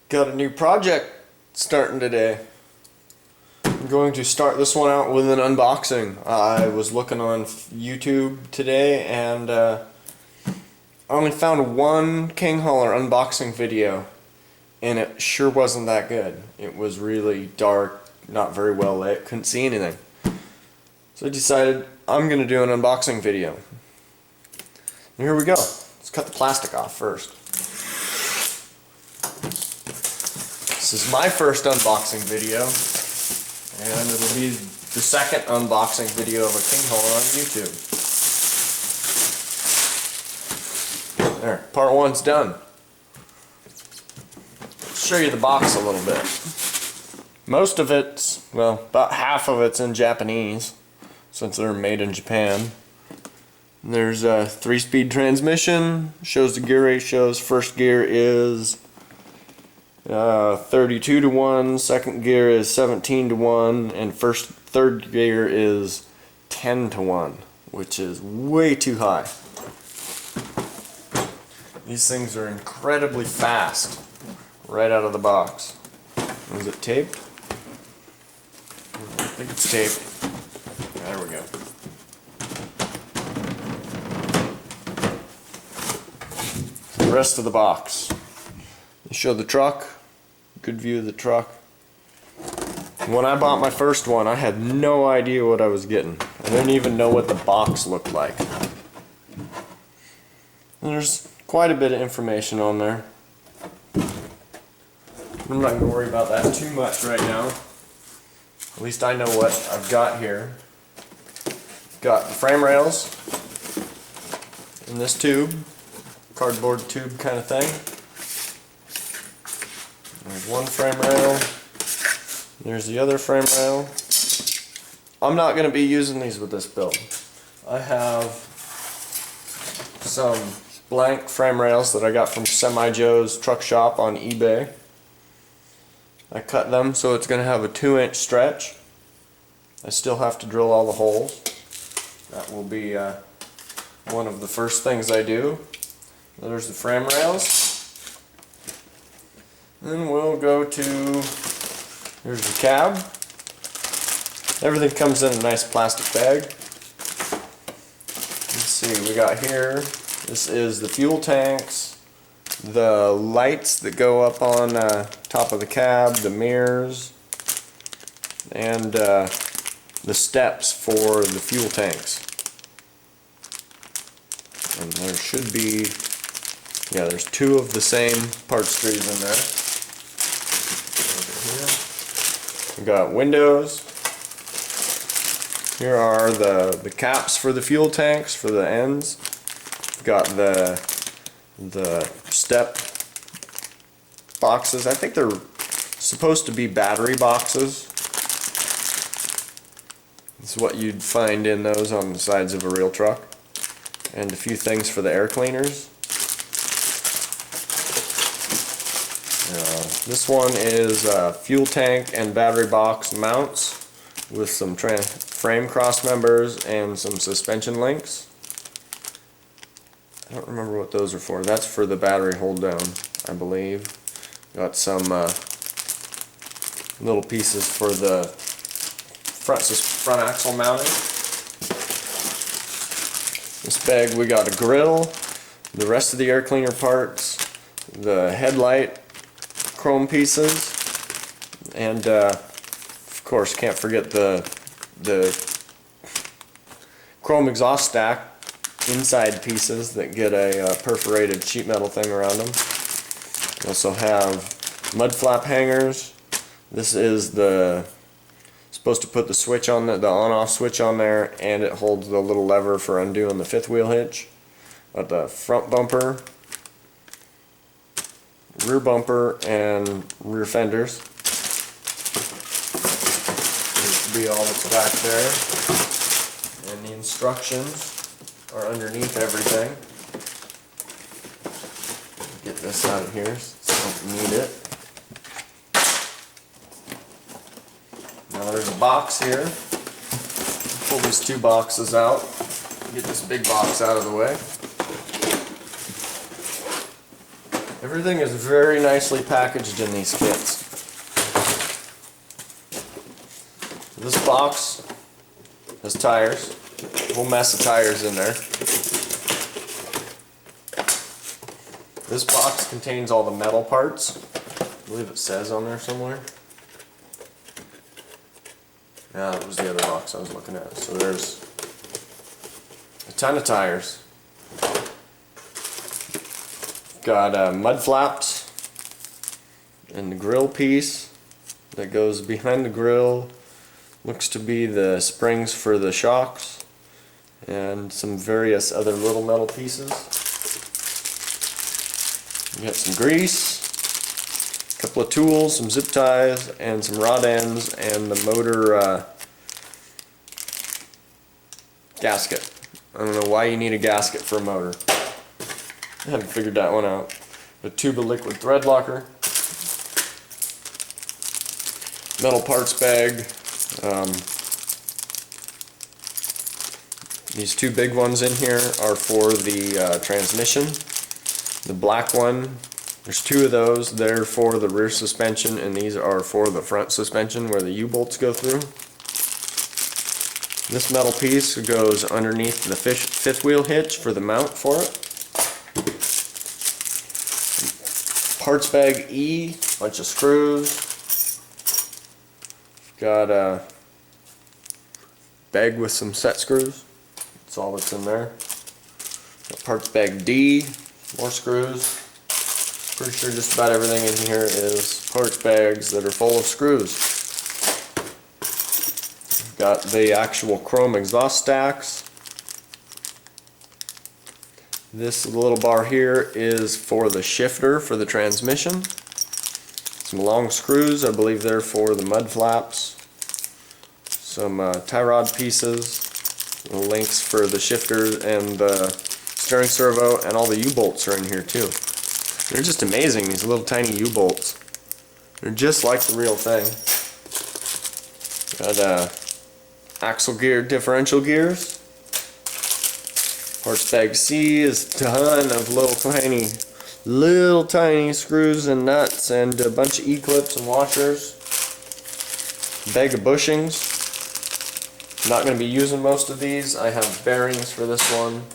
Got a new project starting today. I'm going to start this one out with an unboxing. I was looking on YouTube today and I only found one king hauler unboxing video, and it sure wasn't that good. It was really dark, not very well lit, couldn't see anything. So I decided I'm going to do an unboxing video. And here we go. Let's cut the plastic off first. This is my first unboxing video, and it'll be the second unboxing video of a king hauler on YouTube. There, part one's done. I'll show you the box a little bit. Most of it's, well, about half of it's in Japanese, since they're made in Japan. There's a 3-speed transmission, shows the gear ratios. First gear is 32:1, second gear is 17:1, and third gear is 10:1, which is way too high. These things are incredibly fast right out of the box. Is it taped? I think it's taped. There we go. The rest of the box. They show the truck. Good view of the truck. When I bought my first one, I had no idea what I was getting. I didn't even know what the box looked like. And there's quite a bit of information on there. I'm not going to worry about that too much right now. At least I know what I've got here. Got the frame rails in this tube, cardboard tube kind of thing. There's one frame rail. There's the other frame rail. I'm not going to be using these with this build. I have some blank frame rails that I got from Semi Joe's truck shop on eBay. I cut them so it's going to have a 2-inch stretch. I still have to drill all the holes. That will be one of the first things I do. There's the frame rails. Then we'll go to, here's the cab. Everything comes in a nice plastic bag. Let's see, we got here, this is the fuel tanks, the lights that go up on top of the cab, the mirrors, and the steps for the fuel tanks. And there should be, yeah, there's 2 of the same parts trees in there. We got windows. Here are the caps for the fuel tanks for the ends. We've got the step boxes. I think they're supposed to be battery boxes. This is what you'd find in those on the sides of a real truck. And a few things for the air cleaners. This one is fuel tank and battery box mounts with some frame cross members and some suspension links. I don't remember what those are for. That's for the battery hold down, I believe. Got some little pieces for the front axle mounting. This bag we got a grill, the rest of the air cleaner parts, the headlight chrome pieces, and of course can't forget the chrome exhaust stack inside pieces that get a perforated sheet metal thing around them. We also have mud flap hangers. This is supposed to put the switch on the on-off switch on there, and it holds the little lever for undoing the 5th wheel hitch. Got the front bumper, rear bumper, and rear fenders. Seems to be all that's back there. And the instructions are underneath everything. Get this out of here so I don't need it. Now there's a box here. Pull these 2 boxes out. Get this big box out of the way. Everything is very nicely packaged in these kits. This box has tires. A whole mess of tires in there. This box contains all the metal parts. I believe it says on there somewhere. Yeah, that was the other box I was looking at. So there's a ton of tires. Got mud flaps and the grill piece that goes behind the grill. Looks to be the springs for the shocks and some various other little metal pieces. We got some grease, a couple of tools, some zip ties, and some rod ends, and the motor gasket. I don't know why you need a gasket for a motor. I haven't figured that one out. A tube of liquid thread locker, metal parts bag. These two big ones in here are for the transmission. The black one, there's two of those. They're for the rear suspension, and these are for the front suspension where the U-bolts go through. This metal piece goes underneath the fifth wheel hitch for the mount for it. Parts bag E, bunch of screws. Got a bag with some set screws. That's all that's in there. Got parts bag D, more screws. Pretty sure just about everything in here is parts bags that are full of screws. Got the actual chrome exhaust stacks. This little bar here is for the shifter for the transmission. Some long screws, I believe they're for the mud flaps. Some tie rod pieces, links for the shifter and the steering servo, and all the U-bolts are in here too. They're just amazing, these little tiny U-bolts. They're just like the real thing. Got axle gear, differential gears. Parts bag C is a ton of little tiny screws and nuts, and a bunch of E-clips and washers. Bag of bushings. I'm not going to be using most of these. I have bearings for this one.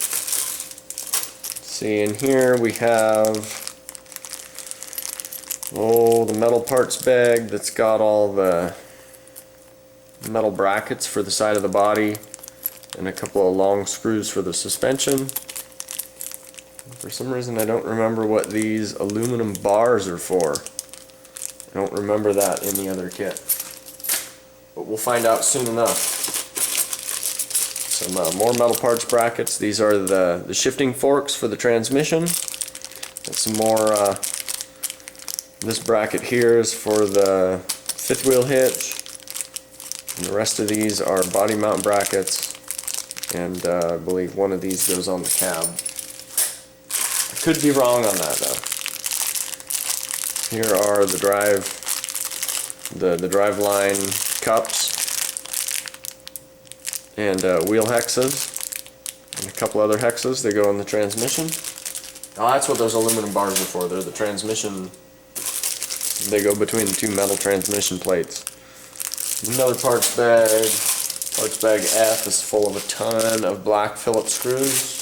See, in here we have the metal parts bag that's got all the metal brackets for the side of the body, and a couple of long screws for the suspension. For some reason I don't remember what these aluminum bars are for. I don't remember that in the other kit. But we'll find out soon enough. Some more metal parts brackets. These are the shifting forks for the transmission. And some more, this bracket here is for the fifth wheel hitch. And the rest of these are body mount brackets. And I believe one of these goes on the cab. I could be wrong on that though. Here are the drive line cups and wheel hexes and a couple other hexes. They go in the transmission. Oh, that's what those aluminum bars are for. They're the transmission. They go between the two metal transmission plates. Another parts bag. Parts bag F is full of a ton of black Phillips screws.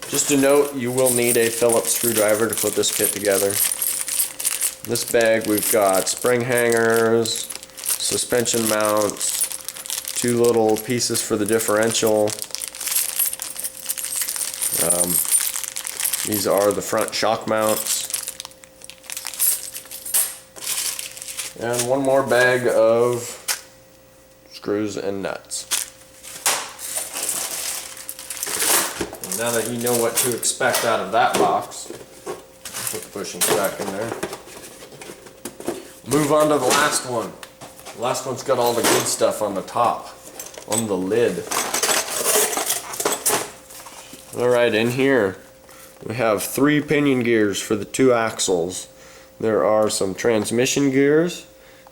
Just a note, you will need a Phillips screwdriver to put this kit together. In this bag we've got spring hangers, suspension mounts, two little pieces for the differential. These are the front shock mounts. And one more bag of screws and nuts. And now that you know what to expect out of that box, I'll put the bushings back in there. Move on to the last one. The last one's got all the good stuff on the top, on the lid. Alright, in here we have 3 pinion gears for the 2 axles. There are some transmission gears.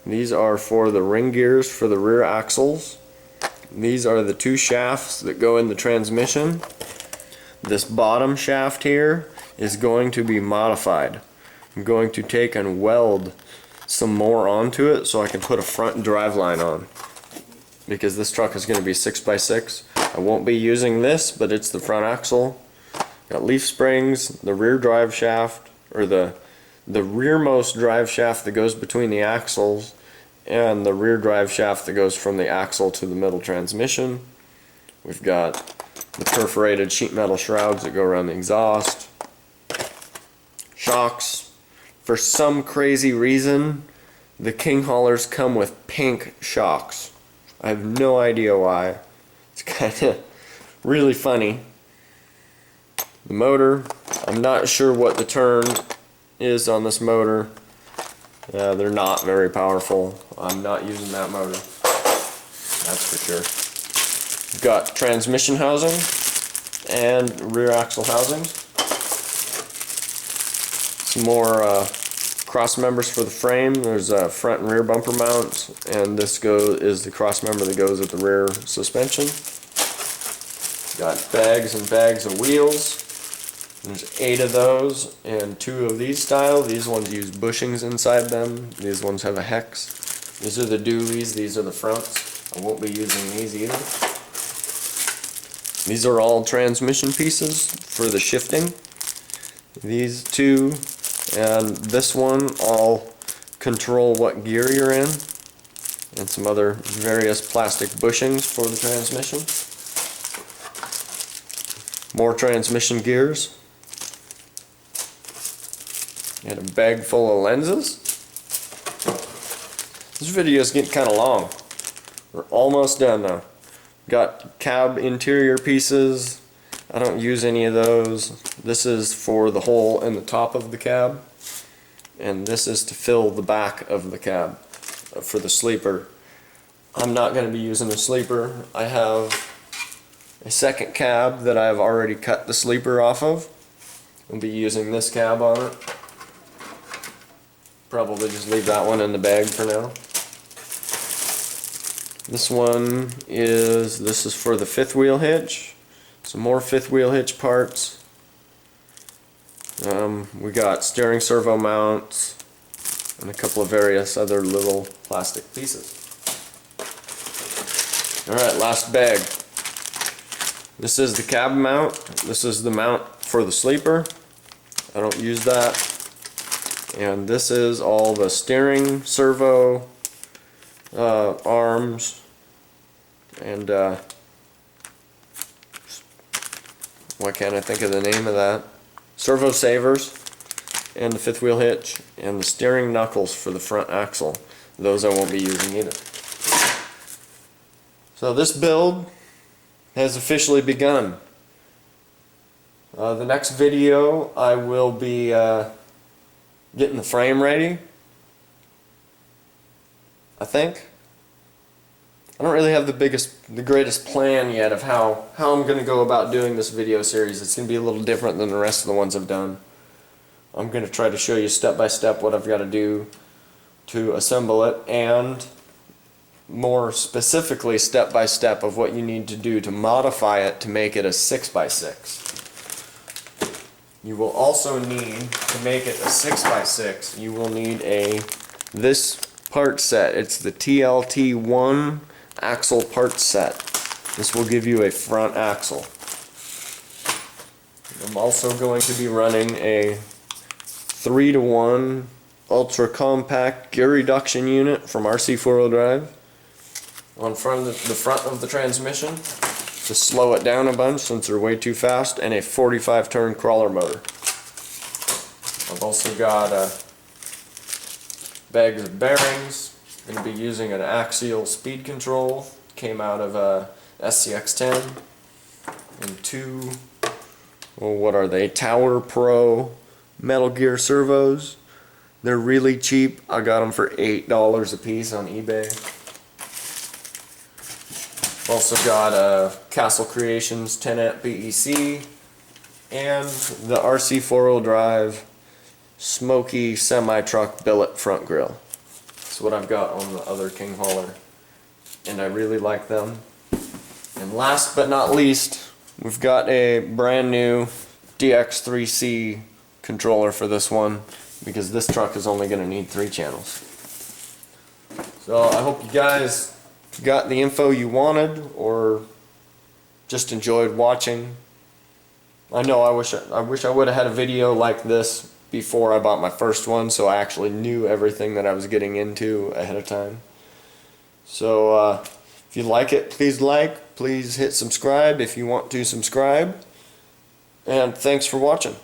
These are for the ring gears for the rear axles. These are the 2 shafts that go in the transmission. This bottom shaft here is going to be modified. I'm going to take and weld some more onto it so I can put a front driveline on, because this truck is going to be 6x6. I won't be using this, but it's the front axle. Got leaf springs, the rear drive shaft, or the rearmost drive shaft that goes between the axles, and the rear drive shaft that goes from the axle to the middle transmission. We've got the perforated sheet metal shrouds that go around the exhaust. Shocks. For some crazy reason, the King haulers come with pink shocks. I have no idea why. It's kind of really funny. The motor, I'm not sure what the turn is on this motor. They're not very powerful. I'm not using that motor. That's for sure. We've got transmission housing and rear axle housings. Some more cross members for the frame. There's front and rear bumper mounts, and this is the cross member that goes with the rear suspension. Got bags and bags of wheels. There's 8 of those and 2 of these style. These ones use bushings inside them. These ones have a hex. These are the dualies. These are the fronts. I won't be using these either. These are all transmission pieces for the shifting. These 2 and this one all control what gear you're in, and some other various plastic bushings for the transmission. More transmission gears. And a bag full of lenses. This video is getting kind of long. We're almost done now. Got cab interior pieces. I don't use any of those. This is for the hole in the top of the cab, and this is to fill the back of the cab for the sleeper. I'm not going to be using a sleeper. I have a second cab that I've already cut the sleeper off of. I'll be using this cab on it. Probably just leave that one in the bag for now. This is for the 5th wheel hitch. Some more 5th wheel hitch parts. We got steering servo mounts and a couple of various other little plastic pieces. Alright, last bag. This is the cab mount. This is the mount for the sleeper. I don't use that. And this is all the steering servo arms and why can't I think of the name of that? Servo savers, and the 5th wheel hitch, and the steering knuckles for the front axle. Those I won't be using either. So this build has officially begun. The next video I will be getting the frame ready, I think. I don't really have the greatest plan yet of how I'm going to go about doing this video series. It's going to be a little different than the rest of the ones I've done. I'm going to try to show you step by step what I've got to do to assemble it, and more specifically step by step of what you need to do to modify it to make it a 6x6. You will also need, to make it a 6x6, you will need this part set. It's the Pt.1 axle part set. This will give you a front axle. I'm also going to be running a 3-to-1 ultra compact gear reduction unit from RC 4-wheel drive on the front of the transmission to slow it down a bunch since they're way too fast, and a 45 turn crawler motor. I've also got bags of bearings. I'm going to be using an axial speed control. Came out of a SCX-10, and 2, well, what are they? Tower Pro Metal Gear servos. They're really cheap. I got them for $8 a piece on eBay. Also got a Castle Creations 10 amp BEC and the RC 4-wheel drive smoky semi-truck billet front grille. That's what I've got on the other King hauler, and I really like them. And last but not least, we've got a brand new DX3C controller for this one. because this truck is only going to need 3 channels. So I hope you guys got the info you wanted, or just enjoyed watching. I know I wish I would have had a video like this before I bought my first one, so I actually knew everything that I was getting into ahead of time. So if you like it, please hit subscribe if you want to subscribe, and thanks for watching.